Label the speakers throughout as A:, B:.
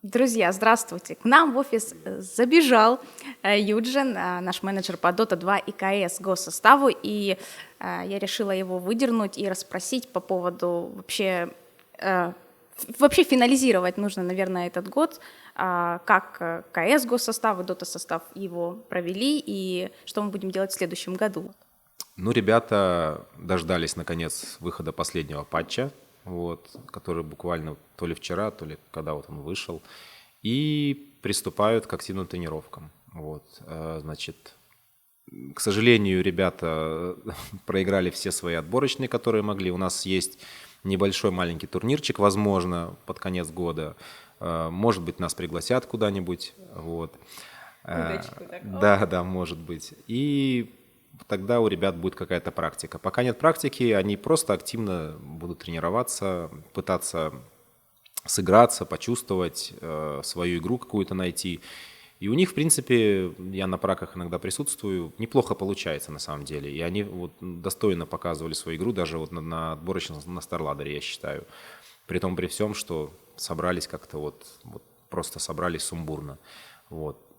A: Друзья, здравствуйте! К нам в офис забежал Юджин, наш менеджер по Dota 2 и КС госсоставу, и я решила его выдернуть и расспросить по поводу вообще финализировать нужно, наверное, этот год, как КС госсостав и Dota состав его провели и что мы будем делать в следующем году.
B: Ну, ребята дождались, наконец, выхода последнего патча, который буквально то ли вчера, то ли когда вот он вышел, и приступают к активным тренировкам. Значит, к сожалению, ребята проиграли все свои отборочные, которые могли. У нас есть небольшой маленький турнирчик, возможно, под конец года. Может быть, нас пригласят куда-нибудь.
A: Удочку такого.
B: Да, может быть. И тогда у ребят будет какая-то практика. Пока нет практики, они просто активно будут тренироваться, пытаться сыграться, почувствовать, свою игру какую-то найти. И у них, в принципе, я на праках иногда присутствую, неплохо получается на самом деле. И они достойно показывали свою игру, даже на отборочном, на Старладере, я считаю. При всем, что собрались как-то просто собрались сумбурно.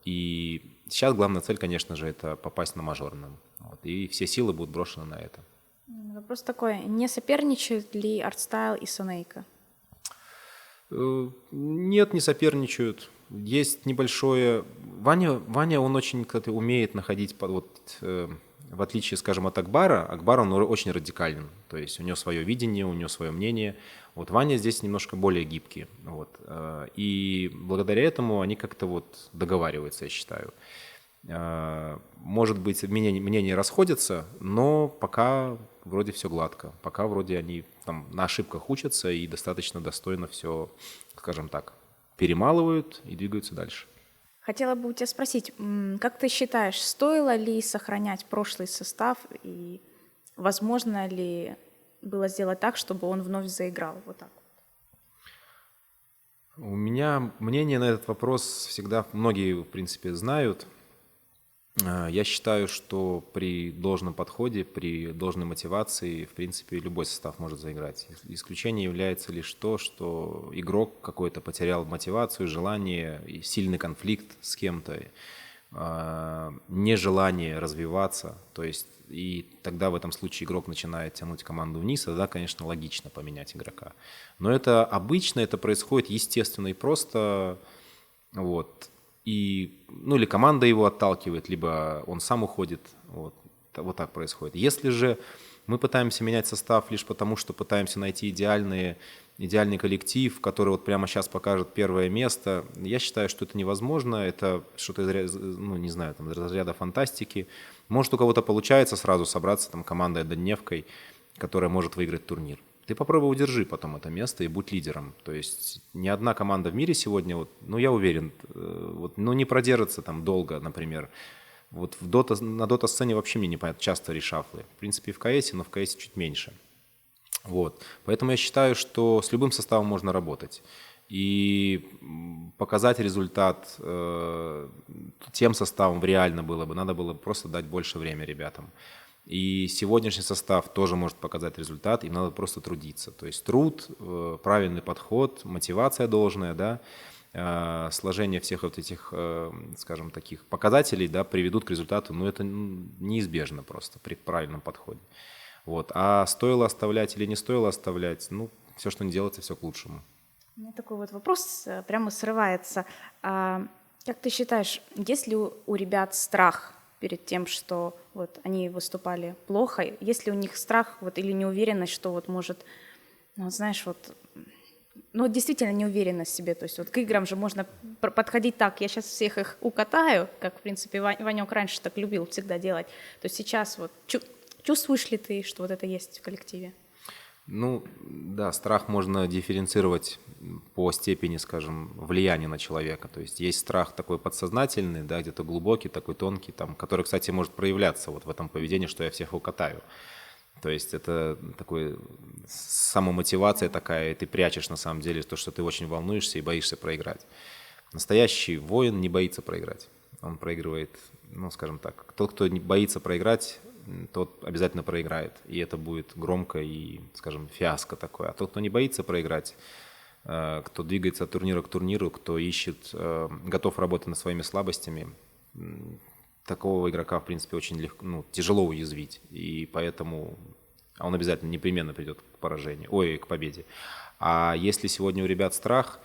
B: И сейчас главная цель, конечно же, это попасть на мажорном. И все силы будут брошены на это.
A: Вопрос такой, не соперничают ли Артстайл и Сонейка?
B: Нет, не соперничают. Есть небольшое... Ваня, он очень, кстати, умеет находить, в отличие, скажем, от Акбара, он очень радикален. То есть у него свое видение, у него свое мнение. Ваня здесь немножко более гибкий. И благодаря этому они как-то договариваются, я считаю. Может быть, мнения расходятся, но пока вроде все гладко. Пока вроде они там на ошибках учатся и достаточно достойно все, скажем так, перемалывают и двигаются дальше.
A: Хотела бы у тебя спросить, как ты считаешь, стоило ли сохранять прошлый состав и возможно ли было сделать так, чтобы он вновь заиграл вот так?
B: У меня мнение на этот вопрос всегда многие, в принципе, знают. Я считаю, что при должном подходе, при должной мотивации, в принципе, любой состав может заиграть. Исключением является лишь то, что игрок какой-то потерял мотивацию, желание, сильный конфликт с кем-то, нежелание развиваться. То есть, и тогда в этом случае игрок начинает тянуть команду вниз, и тогда, конечно, логично поменять игрока. Но это обычно, это происходит естественно и просто. Или команда его отталкивает, либо он сам уходит. Вот так происходит. Если же мы пытаемся менять состав лишь потому, что пытаемся найти идеальный коллектив, который прямо сейчас покажет первое место, я считаю, что это невозможно. Это что-то из разряда фантастики. Может, у кого-то получается сразу собраться командой однодневкой, которая может выиграть турнир. Ты попробуй удержи потом это место и будь лидером. То есть ни одна команда в мире сегодня, я уверен, не продержится долго, например. На дота-сцене вообще мне непонятно, часто решафлы. В принципе, и в КС, но в КС чуть меньше. Поэтому я считаю, что с любым составом можно работать. И показать результат тем составом реально было бы. Надо было просто дать больше времени ребятам. И сегодняшний состав тоже может показать результат, им надо просто трудиться. То есть труд, правильный подход, мотивация должная, да, сложение всех этих, скажем, таких показателей, да, приведут к результату, но это неизбежно просто при правильном подходе. А стоило оставлять или не стоило оставлять, все, что не делается, все к лучшему.
A: У меня такой вопрос прямо срывается. Как ты считаешь, есть ли у ребят страх перед тем, что они выступали плохо? Есть ли у них страх или неуверенность, что может, действительно неуверенность в себе? То есть к играм же можно подходить так, я сейчас всех их укатаю, как, в принципе, Ванек раньше так любил всегда делать. То есть сейчас чувствуешь ли ты, что это есть в коллективе?
B: Да, страх можно дифференцировать по степени, скажем, влияния на человека. То есть страх такой подсознательный, да, где-то глубокий, такой тонкий, который, кстати, может проявляться в этом поведении, что я всех укатаю. То есть это такой самомотивация такая, и ты прячешь на самом деле то, что ты очень волнуешься и боишься проиграть. Настоящий воин не боится проиграть. Он проигрывает, скажем так, тот, кто не боится проиграть, тот обязательно проиграет. И это будет громко и, скажем, фиаско такое. А тот, кто не боится проиграть, кто двигается от турнира к турниру, кто ищет, готов работать над своими слабостями, такого игрока, в принципе, очень легко, тяжело уязвить. И поэтому он обязательно непременно придет к поражению, к победе. А если сегодня у ребят страх,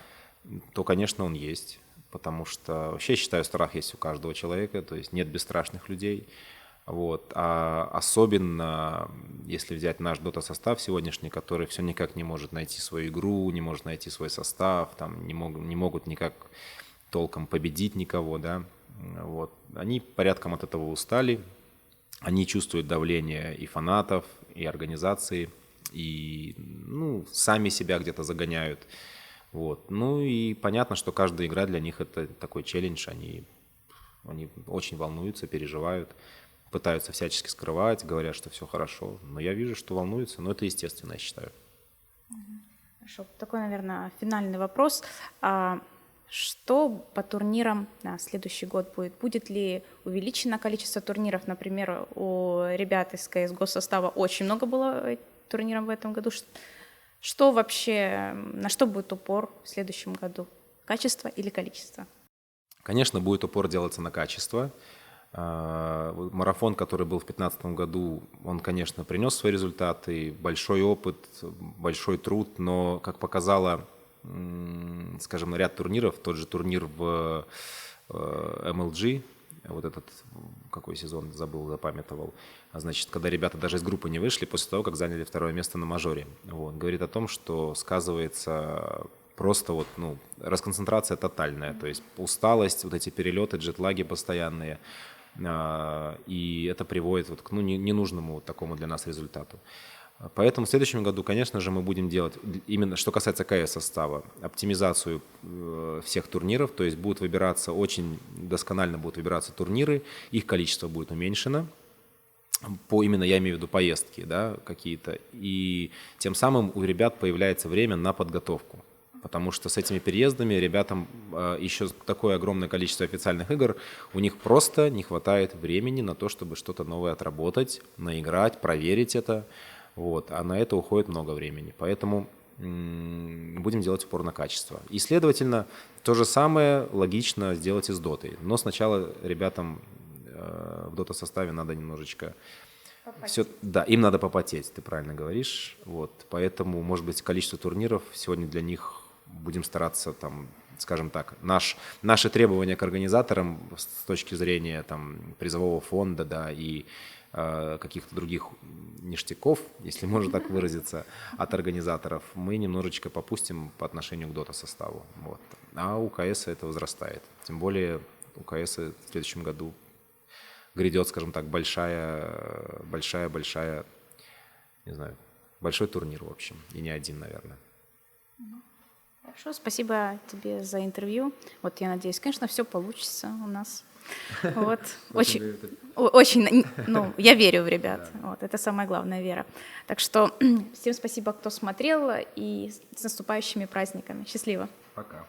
B: то, конечно, он есть. Потому что вообще, считаю, страх есть у каждого человека, то есть нет бесстрашных людей. Вот. А особенно, если взять наш дота-состав сегодняшний, который все никак не может найти свою игру, не может найти свой состав, там, не могут никак толком победить никого, да. Вот. Они порядком от этого устали, они чувствуют давление и фанатов, и организации, и сами себя где-то загоняют. Вот. Ну и понятно, что каждая игра для них это такой челлендж, они очень волнуются, переживают, пытаются всячески скрывать, говорят, что все хорошо. Но я вижу, что волнуются, но это естественно, я считаю.
A: Хорошо. Такой, наверное, финальный вопрос. Что по турнирам на следующий год будет? Будет ли увеличено количество турниров? Например, у ребят из CSGO состава очень много было турниров в этом году. Что вообще, на что будет упор в следующем году? Качество или количество?
B: Конечно, будет упор делаться на качество. Марафон, который был в 2015 году, он, конечно, принес свои результаты, большой опыт, большой труд, но, как показало, скажем, ряд турниров, тот же турнир в MLG, вот этот, какой сезон, забыл, запамятовал, значит, когда ребята даже из группы не вышли после того, как заняли второе место на мажоре. Вот. Говорит о том, что сказывается просто расконцентрация тотальная, то есть усталость, вот эти перелеты, джетлаги постоянные, и это приводит к ненужному такому для нас результату. Поэтому в следующем году, конечно же, мы будем делать, именно что касается КС-состава, оптимизацию всех турниров, то есть очень досконально будут выбираться турниры, их количество будет уменьшено, именно я имею в виду поездки, да, какие-то, и тем самым у ребят появляется время на подготовку. Потому что с этими переездами ребятам еще такое огромное количество официальных игр, у них просто не хватает времени на то, чтобы что-то новое отработать, наиграть, проверить это. Вот. А на это уходит много времени. Поэтому будем делать упор на качество. И, следовательно, то же самое логично сделать и с дотой. Но сначала ребятам в дота-составе надо немножечко... им надо попотеть, ты правильно говоришь. Вот. Поэтому, может быть, количество турниров сегодня для них будем стараться, скажем так, наши требования к организаторам с точки зрения призового фонда, да, и каких-то других ништяков, если можно так выразиться, от организаторов, мы немножечко попустим по отношению к дота-составу. Вот. А у КС это возрастает. Тем более у КС в следующем году грядет, скажем так, большая, не знаю, большой турнир, в общем, и не один, наверное.
A: Хорошо, спасибо тебе за интервью. Вот я надеюсь, конечно, все получится у нас. Вот. Очень, я верю в ребят. Вот, это самая главная вера. Так что всем спасибо, кто смотрел, и с наступающими праздниками. Счастливо.
B: Пока.